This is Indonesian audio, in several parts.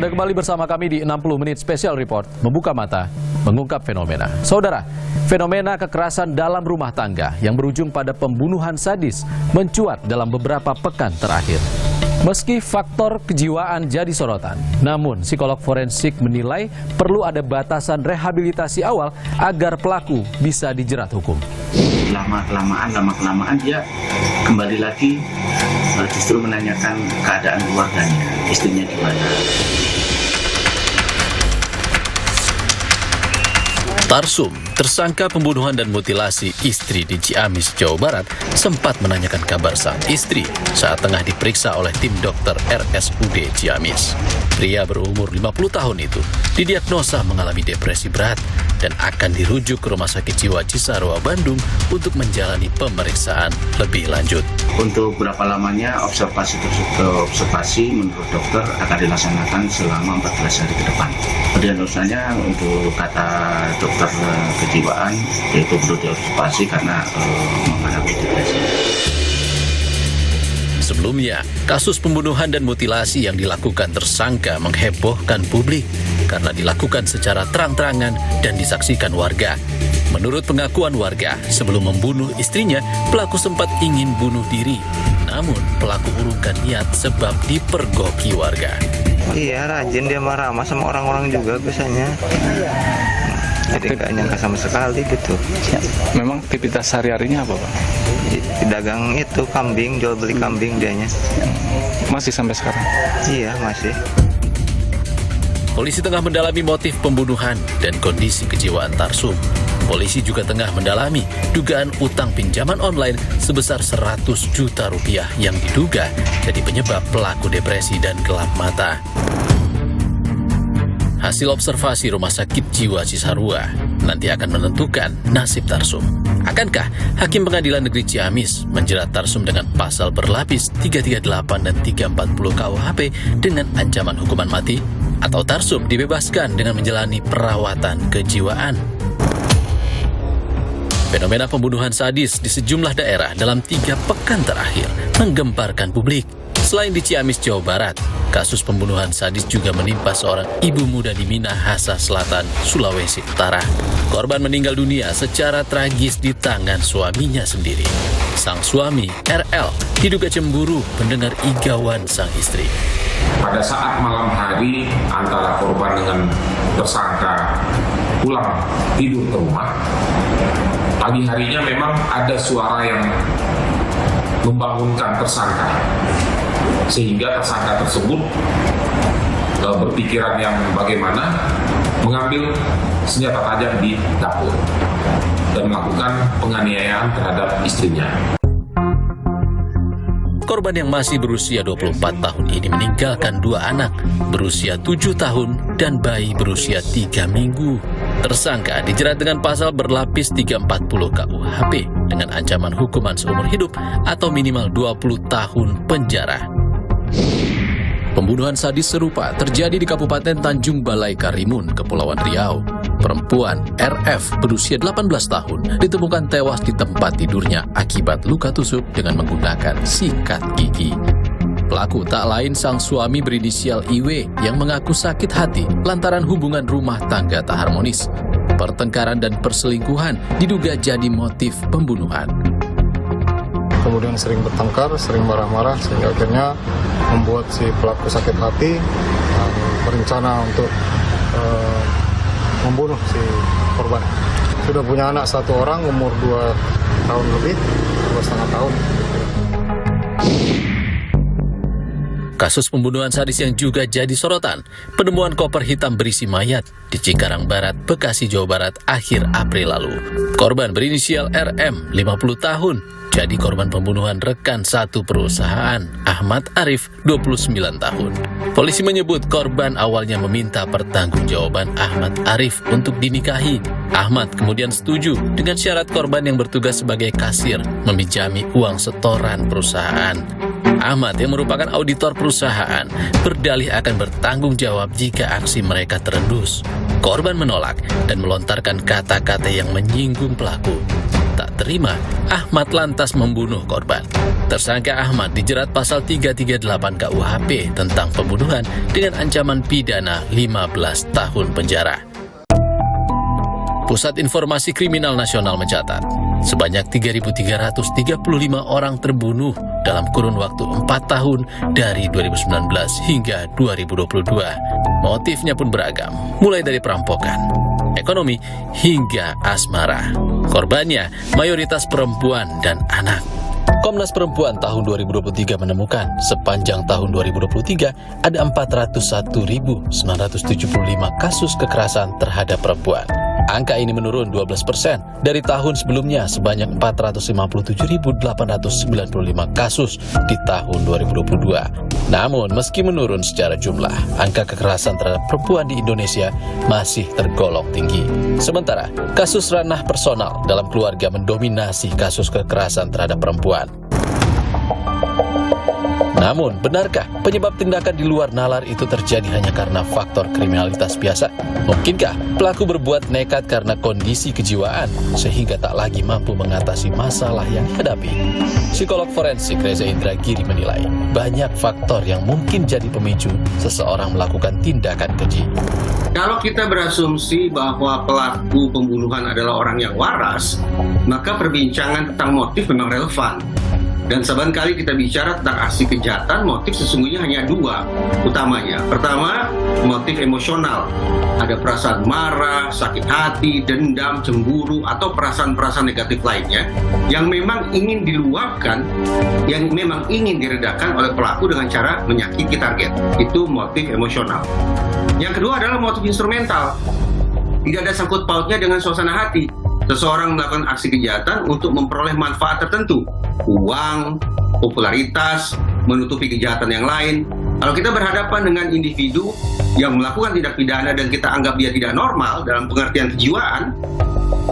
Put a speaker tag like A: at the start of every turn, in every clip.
A: Anda kembali bersama kami di 60 Menit Special Report, membuka mata, mengungkap fenomena. Saudara, fenomena kekerasan dalam rumah tangga yang berujung pada pembunuhan sadis mencuat dalam beberapa pekan terakhir. Meski faktor kejiwaan jadi sorotan, namun psikolog forensik menilai perlu ada batasan rehabilitasi awal agar pelaku bisa dijerat hukum.
B: Lama-kelamaan dia kembali lagi justru menanyakan keadaan keluarganya, istrinya di mana.
C: Tarsum, tersangka pembunuhan dan mutilasi istri di Ciamis, Jawa Barat, sempat menanyakan kabar sang istri saat tengah diperiksa oleh tim dokter RSUD Ciamis. Pria berumur 50 tahun itu didiagnosa mengalami depresi berat dan akan dirujuk ke Rumah Sakit Jiwa Cisarua, Bandung untuk menjalani pemeriksaan lebih lanjut.
B: Untuk berapa lamanya observasi menurut dokter akan dilaksanakan selama 14 hari ke depan. Diagnosanya untuk kata dokter kejiwaan yaitu perlu diobservasi karena mengalami depresi.
C: Sebelumnya, kasus pembunuhan dan mutilasi yang dilakukan tersangka menghebohkan publik karena dilakukan secara terang-terangan dan disaksikan warga. Menurut pengakuan warga, sebelum membunuh istrinya, pelaku sempat ingin bunuh diri. Namun, pelaku urungkan niat sebab dipergoki warga.
D: Iya, rajin dia marah-marah sama orang-orang juga biasanya. Jadi nggak nyangka sama sekali gitu.
E: Memang aktivitas sehari-harinya apa, Pak?
D: Dagang itu kambing, jual beli kambing dianya.
E: Masih sampai sekarang?
D: Iya, masih.
C: Polisi tengah mendalami motif pembunuhan dan kondisi kejiwaan Tarsum. Polisi juga tengah mendalami dugaan utang pinjaman online sebesar 100 juta rupiah yang diduga jadi penyebab pelaku depresi dan gelap mata. Hasil observasi Rumah Sakit Jiwa Cisarua nanti akan menentukan nasib Tarsum. Akankah Hakim Pengadilan Negeri Ciamis menjerat Tarsum dengan pasal berlapis 338 dan 340 KUHP dengan ancaman hukuman mati? Atau Tarsum dibebaskan dengan menjalani perawatan kejiwaan? Fenomena pembunuhan sadis di sejumlah daerah dalam 3 pekan terakhir menggemparkan publik. Selain di Ciamis, Jawa Barat, kasus pembunuhan sadis juga menimpa seorang ibu muda di Minahasa Selatan, Sulawesi Utara. Korban meninggal dunia secara tragis di tangan suaminya sendiri. Sang suami, RL, diduga cemburu mendengar igawan sang istri.
F: Pada saat malam hari antara korban dengan tersangka pulang tidur ke rumah, pagi harinya memang ada suara yang membangunkan tersangka, sehingga tersangka tersebut berpikiran yang bagaimana mengambil senjata tajam di dapur dan melakukan penganiayaan terhadap istrinya.
C: Korban yang masih berusia 24 tahun ini meninggalkan 2 anak berusia 7 tahun dan bayi berusia 3 minggu. Tersangka dijerat dengan pasal berlapis 340 KUHP dengan ancaman hukuman seumur hidup atau minimal 20 tahun penjara. Pembunuhan sadis serupa terjadi di Kabupaten Tanjung Balai Karimun, Kepulauan Riau. Perempuan RF berusia 18 tahun ditemukan tewas di tempat tidurnya akibat luka tusuk dengan menggunakan sikat gigi. Pelaku tak lain sang suami berinisial IW yang mengaku sakit hati lantaran hubungan rumah tangga tak harmonis. Pertengkaran dan perselingkuhan diduga jadi motif pembunuhan.
G: Kemudian sering bertengkar, sering marah-marah, sehingga akhirnya membuat si pelaku sakit hati dan berencana untuk membunuh si korban. Sudah punya anak 1 orang, umur 2 tahun lebih, 2,5 tahun.
C: Kasus pembunuhan sadis yang juga jadi sorotan, penemuan koper hitam berisi mayat di Cikarang Barat, Bekasi, Jawa Barat akhir April lalu. Korban berinisial RM, 50 tahun, jadi korban pembunuhan rekan satu perusahaan, Ahmad Arif, 29 tahun. Polisi menyebut korban awalnya meminta pertanggungjawaban Ahmad Arif untuk dinikahi. Ahmad kemudian setuju dengan syarat korban yang bertugas sebagai kasir meminjami uang setoran perusahaan. Ahmad yang merupakan auditor perusahaan berdalih akan bertanggung jawab jika aksi mereka terendus. Korban menolak dan melontarkan kata-kata yang menyinggung pelaku. Tak diterima, Ahmad lantas membunuh korban. Tersangka Ahmad dijerat pasal 338 KUHP tentang pembunuhan dengan ancaman pidana 15 tahun penjara. Pusat Informasi Kriminal Nasional mencatat, sebanyak 3.335 orang terbunuh dalam kurun waktu 4 tahun dari 2019 hingga 2022. Motifnya pun beragam, mulai dari perampokan, ekonomi, hingga asmara. Korbannya mayoritas perempuan dan anak. Komnas Perempuan tahun 2023 menemukan sepanjang tahun 2023 ada 401.975 kasus kekerasan terhadap perempuan. Angka ini menurun 12% dari tahun sebelumnya sebanyak 457.895 kasus di tahun 2022. Namun, meski menurun secara jumlah, angka kekerasan terhadap perempuan di Indonesia masih tergolong tinggi. Sementara, kasus ranah personal dalam keluarga mendominasi kasus kekerasan terhadap perempuan. Namun, benarkah penyebab tindakan di luar nalar itu terjadi hanya karena faktor kriminalitas biasa? Mungkinkah pelaku berbuat nekat karena kondisi kejiwaan sehingga tak lagi mampu mengatasi masalah yang dihadapi? Psikolog forensik Reza Indragiri menilai banyak faktor yang mungkin jadi pemicu seseorang melakukan tindakan keji.
H: Kalau kita berasumsi bahwa pelaku pembunuhan adalah orang yang waras, maka perbincangan tentang motif memang relevan. Dan saban kali kita bicara tentang aksi kejahatan, motif sesungguhnya hanya dua utamanya. Pertama, motif emosional. Ada perasaan marah, sakit hati, dendam, cemburu, atau perasaan-perasaan negatif lainnya yang memang ingin diluapkan, yang memang ingin diredakan oleh pelaku dengan cara menyakiti target. Itu motif emosional. Yang kedua adalah motif instrumental. Tidak ada sangkut pautnya dengan suasana hati. Seseorang melakukan aksi kejahatan untuk memperoleh manfaat tertentu, uang, popularitas, menutupi kejahatan yang lain. Kalau kita berhadapan dengan individu yang melakukan tindak pidana dan kita anggap dia tidak normal dalam pengertian kejiwaan,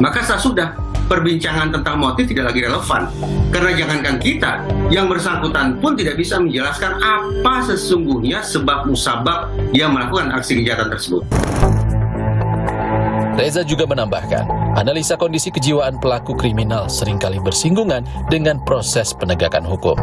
H: maka sudah perbincangan tentang motif tidak lagi relevan. Karena jangankan kita, yang bersangkutan pun tidak bisa menjelaskan apa sesungguhnya sebab musabab dia melakukan aksi kejahatan tersebut.
C: Reza juga menambahkan, analisa kondisi kejiwaan pelaku kriminal seringkali bersinggungan dengan proses penegakan hukum.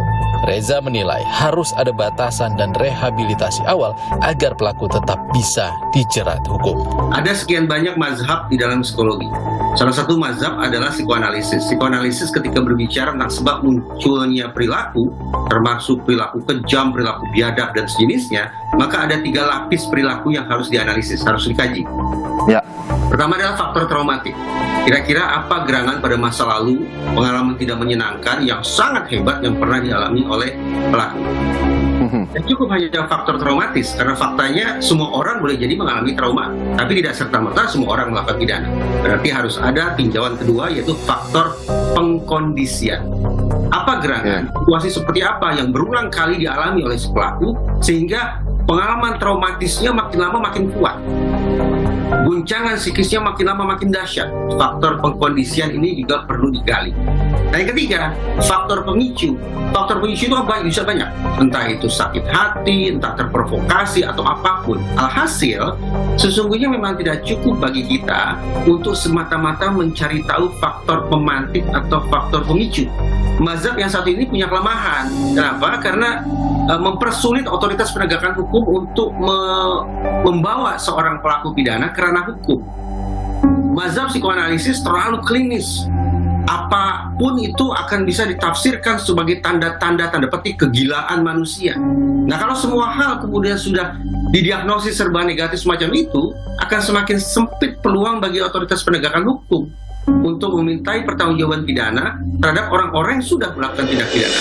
C: Reza menilai harus ada batasan dan rehabilitasi awal agar pelaku tetap bisa dijerat hukum.
H: Ada sekian banyak mazhab di dalam psikologi. Salah satu mazhab adalah psikoanalisis. Psikoanalisis ketika berbicara tentang sebab munculnya perilaku, termasuk perilaku kejam, perilaku biadab, dan sejenisnya, maka ada 3 lapis perilaku yang harus dianalisis, harus dikaji.
D: Ya.
H: Pertama adalah faktor traumatik. Kira-kira apa gerangan pada masa lalu, pengalaman tidak menyenangkan yang sangat hebat yang pernah dialami oleh pelaku. Dan cukup hanya faktor traumatis, karena faktanya semua orang boleh jadi mengalami trauma, tapi tidak serta-merta semua orang melakukan pidana. Berarti harus ada tinjauan kedua, yaitu faktor pengkondisian. Apa gerangan, situasi seperti apa yang berulang kali dialami oleh si pelaku, sehingga pengalaman traumatisnya makin lama makin kuat. Guncangan psikisnya makin lama makin dahsyat. Faktor pengkondisian ini juga perlu digali. Dan yang ketiga, faktor pemicu. Faktor pemicu itu bisa banyak. Entah itu sakit hati, entah terprovokasi, atau apapun. Alhasil, sesungguhnya memang tidak cukup bagi kita untuk semata-mata mencari tahu faktor pemantik atau faktor pemicu. Mazhab yang satu ini punya kelemahan. Kenapa? Karena mempersulit otoritas penegakan hukum untuk membawa seorang pelaku pidana ke ranah hukum. Mazhab psikoanalisis terlalu klinis. Apapun itu akan bisa ditafsirkan sebagai tanda-tanda petik kegilaan manusia. Nah, kalau semua hal kemudian sudah didiagnosis serba negatif semacam itu, akan semakin sempit peluang bagi otoritas penegakan hukum untuk memintai pertanggungjawaban pidana terhadap orang-orang yang sudah melakukan tindak pidana.